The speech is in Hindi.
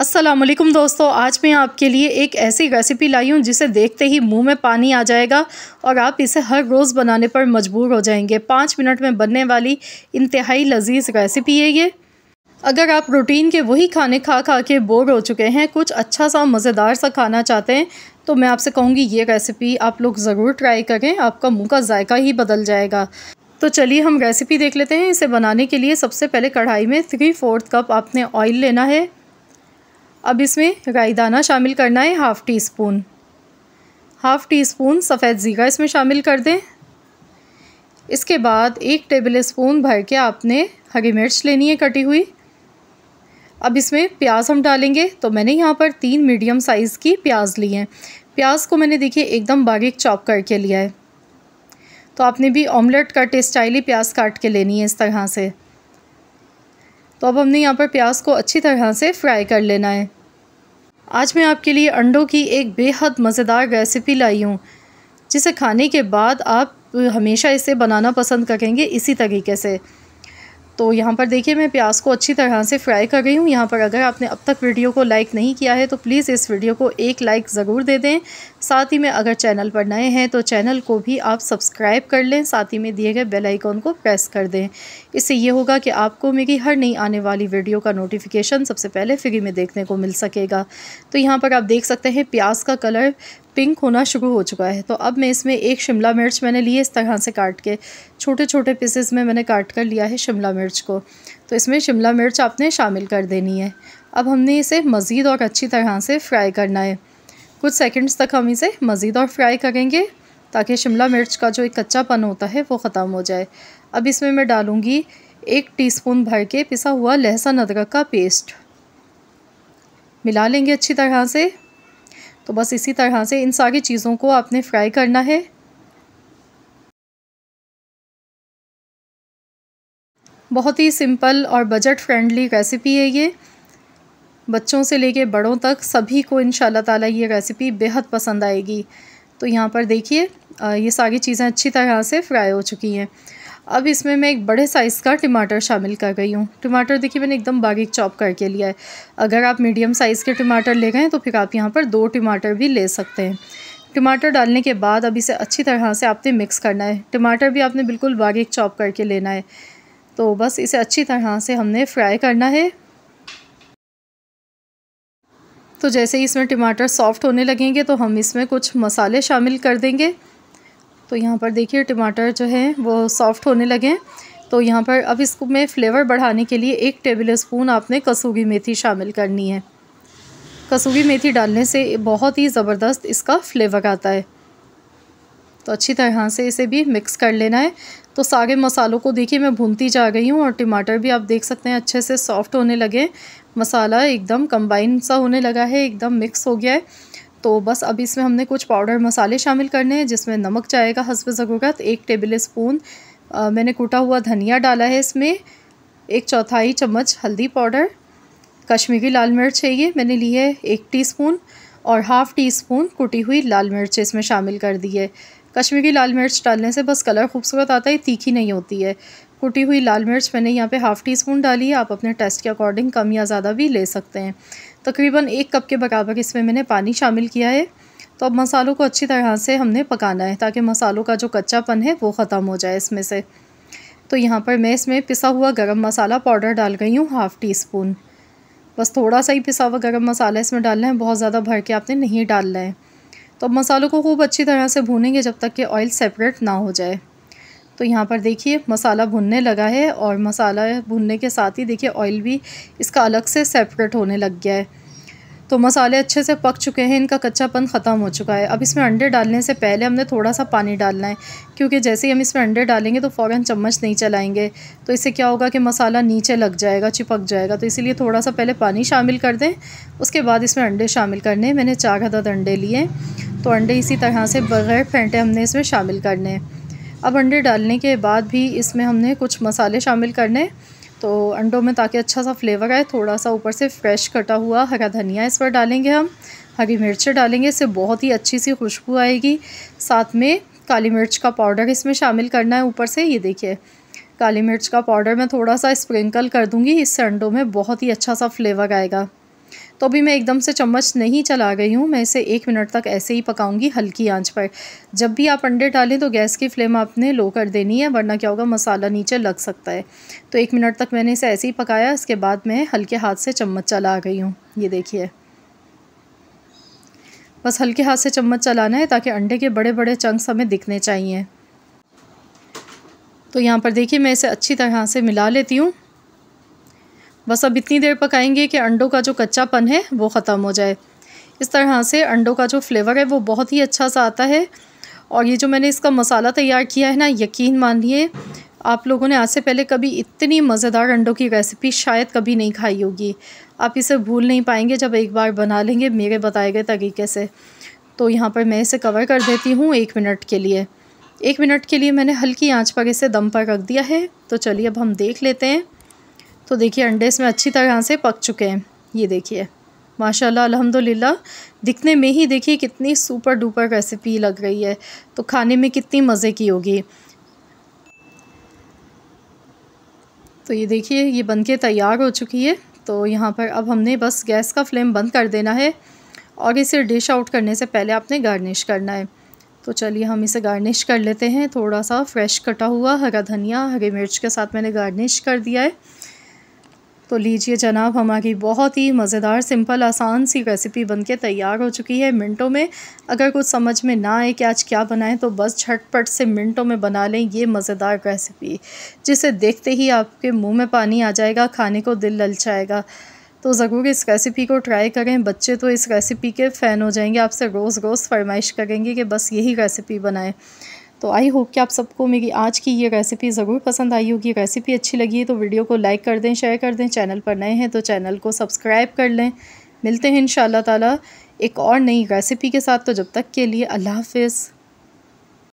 अस्सलामुअलैकुम दोस्तों, आज मैं आपके लिए एक ऐसी रेसिपी लाई हूँ जिसे देखते ही मुंह में पानी आ जाएगा और आप इसे हर रोज़ बनाने पर मजबूर हो जाएंगे। 5 मिनट में बनने वाली इंतहाई लजीज रेसिपी है ये। अगर आप रूटीन के वही खाने खा खा के बोर हो चुके हैं, कुछ अच्छा सा मज़ेदार सा खाना चाहते हैं, तो मैं आपसे कहूँगी ये रेसिपी आप लोग ज़रूर ट्राई करें, आपका मुँह का जायका ही बदल जाएगा। तो चलिए हम रेसिपी देख लेते हैं। इसे बनाने के लिए सबसे पहले कढ़ाई में 3/4 कप आपने ऑयल लेना है। अब इसमें राई दाना शामिल करना है, हाफ़ टी स्पून सफ़ेद ज़ीरा इसमें शामिल कर दें। इसके बाद 1 टेबल स्पून भर के आपने हरी मिर्च लेनी है कटी हुई। अब इसमें प्याज हम डालेंगे, तो मैंने यहाँ पर 3 मीडियम साइज़ की प्याज ली हैं। प्याज को मैंने देखिए एकदम बारीक चॉप करके लिया है। तो आपने भी ऑमलेट कट स्टाइल ही प्याज काट के लेनी है इस तरह से। तो अब हमने यहाँ पर प्याज को अच्छी तरह से फ्राई कर लेना है। आज मैं आपके लिए अंडों की एक बेहद मज़ेदार रेसिपी लाई हूँ, जिसे खाने के बाद आप हमेशा इसे बनाना पसंद करेंगे इसी तरीके से। तो यहाँ पर देखिए मैं प्याज को अच्छी तरह से फ्राई कर रही हूँ। यहाँ पर अगर आपने अब तक वीडियो को लाइक नहीं किया है तो प्लीज़ इस वीडियो को एक लाइक ज़रूर दे दें। साथ ही में अगर चैनल पर नए हैं तो चैनल को भी आप सब्सक्राइब कर लें, साथ ही में दिए गए बेल आइकॉन को प्रेस कर दें। इससे ये होगा कि आपको मेरी हर नई आने वाली वीडियो का नोटिफिकेशन सबसे पहले फ्री में देखने को मिल सकेगा। तो यहाँ पर आप देख सकते हैं प्याज का कलर पिंक होना शुरू हो चुका है। तो अब मैं इसमें 1 शिमला मिर्च मैंने ली है इस तरह से काट के, छोटे छोटे पीसेस में मैंने काट कर लिया है शिमला मिर्च को। तो इसमें शिमला मिर्च आपने शामिल कर देनी है। अब हमने इसे मज़ीद और अच्छी तरह से फ्राई करना है। कुछ सेकंड्स तक हम इसे मज़ीद और फ्राई करेंगे ताकि शिमला मिर्च का जो एक कच्चापन होता है वो ख़त्म हो जाए। अब इसमें मैं डालूँगी 1 टीस्पून भर के पिसा हुआ लहसुन अदरक का पेस्ट, मिला लेंगे अच्छी तरह से। तो बस इसी तरह से इन सारी चीज़ों को आपने फ्राई करना है। बहुत ही सिंपल और बजट फ्रेंडली रेसिपी है ये। बच्चों से लेके बड़ों तक सभी को इंशाल्लाह ताला ये रेसिपी बेहद पसंद आएगी। तो यहाँ पर देखिए ये सारी चीज़ें अच्छी तरह से फ्राई हो चुकी हैं। अब इसमें मैं एक बड़े साइज़ का टमाटर शामिल कर रही हूँ। टमाटर देखिए मैंने एकदम बारीक चॉप करके लिया है। अगर आप मीडियम साइज़ के टमाटर ले गए हैं तो फिर आप यहाँ पर 2 टमाटर भी ले सकते हैं। टमाटर डालने के बाद अब इसे अच्छी तरह से आपने मिक्स करना है। टमाटर भी आपने बिल्कुल बारीक चॉप करके लेना है। तो बस इसे अच्छी तरह से हमने फ्राई करना है। तो जैसे ही इसमें टमाटर सॉफ़्ट होने लगेंगे तो हम इसमें कुछ मसाले शामिल कर देंगे। तो यहाँ पर देखिए टमाटर जो है वो सॉफ़्ट होने लगे। तो यहाँ पर अब इसको में फ़्लेवर बढ़ाने के लिए 1 टेबल स्पून आपने कसूरी मेथी शामिल करनी है। कसूरी मेथी डालने से बहुत ही ज़बरदस्त इसका फ्लेवर आता है। तो अच्छी तरह से इसे भी मिक्स कर लेना है। तो सारे मसालों को देखिए मैं भूनती जा रही हूँ और टमाटर भी आप देख सकते हैं अच्छे से सॉफ़्ट होने लगे। मसाला एकदम कंबाइन सा होने लगा है, एकदम मिक्स हो गया है। तो बस अब इसमें हमने कुछ पाउडर मसाले शामिल करने हैं, जिसमें नमक जाएगा हस्ब ज़रूरत। 1 टेबल स्पून मैंने कूटा हुआ धनिया डाला है इसमें। 1/4 चम्मच हल्दी पाउडर। कश्मीरी लाल मिर्च है ये मैंने ली है 1 टीस्पून और हाफ़ टी स्पून कुटी हुई लाल मिर्च इसमें शामिल कर दी है। कश्मीरी लाल मिर्च डालने से बस कलर खूबसूरत आता है, तीखी नहीं होती है। कुटी हुई लाल मिर्च मैंने यहाँ पे हाफ़ टी स्पून डाली है। आप अपने टेस्ट के अकॉर्डिंग कम या ज़्यादा भी ले सकते हैं। तकरीबन 1 कप के बराबर इसमें मैंने पानी शामिल किया है। तो अब मसालों को अच्छी तरह से हमने पकाना है ताकि मसालों का जो कच्चापन है वो ख़त्म हो जाए इसमें से। तो यहाँ पर मैं इसमें पिसा हुआ गरम मसाला पाउडर डाल गई हूँ हाफ़ टी स्पून। बस थोड़ा सा ही पिसा हुआ गरम मसाला इसमें डालना है, बहुत ज़्यादा भर के आपने नहीं डालना है। तो अब मसालों को खूब अच्छी तरह से भूनेंगे जब तक कि ऑयल सेपरेट ना हो जाए। तो यहाँ पर देखिए मसाला भुनने लगा है और मसाला भुनने के साथ ही देखिए ऑयल भी इसका अलग से सेपरेट होने लग गया है। तो मसाले अच्छे से पक चुके हैं, इनका कच्चापन ख़त्म हो चुका है। अब इसमें अंडे डालने से पहले हमने थोड़ा सा पानी डालना है, क्योंकि जैसे ही हम इसमें अंडे डालेंगे तो फ़ौरन चम्मच नहीं चलाएंगे, तो इससे क्या होगा कि मसाला नीचे लग जाएगा, चिपक जाएगा। तो इसीलिए थोड़ा सा पहले पानी शामिल कर दें, उसके बाद इसमें अंडे शामिल करने हैं। मैंने 4 अदद अंडे लिए, तो अंडे इसी तरह से बग़ैर फेंटे हमने इसमें शामिल करने हैं। अब अंडे डालने के बाद भी इसमें हमने कुछ मसाले शामिल करने तो अंडों में, ताकि अच्छा सा फ्लेवर आए। थोड़ा सा ऊपर से फ्रेश कटा हुआ हरा धनिया इस पर डालेंगे हम, हरी मिर्चें डालेंगे, इससे बहुत ही अच्छी सी खुशबू आएगी। साथ में काली मिर्च का पाउडर इसमें शामिल करना है ऊपर से। ये देखिए काली मिर्च का पाउडर मैं थोड़ा सा स्प्रिंकल कर दूँगी, इससे अंडों में बहुत ही अच्छा सा फ्लेवर आएगा। तो अभी मैं एकदम से चम्मच नहीं चला रही हूँ, मैं इसे 1 मिनट तक ऐसे ही पकाऊंगी हल्की आंच पर। जब भी आप अंडे डालें तो गैस की फ्लेम आपने लो कर देनी है, वरना क्या होगा मसाला नीचे लग सकता है। तो 1 मिनट तक मैंने इसे ऐसे ही पकाया। इसके बाद मैं हल्के हाथ से चम्मच चला रही हूँ। ये देखिए, बस हल्के हाथ से चम्मच चलाना है ताकि अंडे के बड़े बड़े चंक्स हमें दिखने चाहिए। तो यहाँ पर देखिए मैं इसे अच्छी तरह से मिला लेती हूँ। बस अब इतनी देर पकाएंगे कि अंडों का जो कच्चापन है वो ख़त्म हो जाए। इस तरह से अंडों का जो फ्लेवर है वो बहुत ही अच्छा सा आता है। और ये जो मैंने इसका मसाला तैयार किया है ना, यकीन मानिए आप लोगों ने आज से पहले कभी इतनी मज़ेदार अंडों की रेसिपी शायद कभी नहीं खाई होगी। आप इसे भूल नहीं पाएंगे जब एक बार बना लेंगे मेरे बताए गए तरीके से। तो यहाँ पर मैं इसे कवर कर देती हूँ 1 मिनट के लिए। 1 मिनट के लिए मैंने हल्की आंच पर इसे दम पर रख दिया है। तो चलिए अब हम देख लेते हैं। तो देखिए अंडे इसमें अच्छी तरह से पक चुके हैं। ये देखिए माशाल्लाह अल्हम्दुलिल्लाह, दिखने में ही देखिए कितनी सुपर डुपर रेसिपी लग रही है, तो खाने में कितनी मज़े की होगी। तो ये देखिए ये बनके तैयार हो चुकी है। तो यहाँ पर अब हमने बस गैस का फ्लेम बंद कर देना है और इसे डिश आउट करने से पहले आपने गार्निश करना है। तो चलिए हम इसे गार्निश कर लेते हैं। थोड़ा सा फ्रेश कटा हुआ हरा धनिया, हरी मिर्च के साथ मैंने गार्निश कर दिया है। तो लीजिए जनाब, हमारी बहुत ही मज़ेदार सिंपल आसान सी रेसिपी बनके तैयार हो चुकी है मिनटों में। अगर कुछ समझ में ना आए कि आज क्या बनाएं तो बस झटपट से मिनटों में बना लें ये मज़ेदार रेसिपी, जिसे देखते ही आपके मुंह में पानी आ जाएगा, खाने को दिल ललचाएगा। तो ज़रूर इस रेसिपी को ट्राई करें। बच्चे तो इस रेसिपी के फ़ैन हो जाएंगे, आपसे रोज़ रोज़ फरमाइश करेंगे कि बस यही रेसिपी बनाएं। तो आई होप कि आप सबको मेरी आज की ये रेसिपी ज़रूर पसंद आई होगी। रेसिपी अच्छी लगी है तो वीडियो को लाइक कर दें, शेयर कर दें। चैनल पर नए हैं तो चैनल को सब्सक्राइब कर लें। मिलते हैं इंशाअल्लाह ताला एक और नई रेसिपी के साथ। तो जब तक के लिए अल्लाह हाफ़िज़।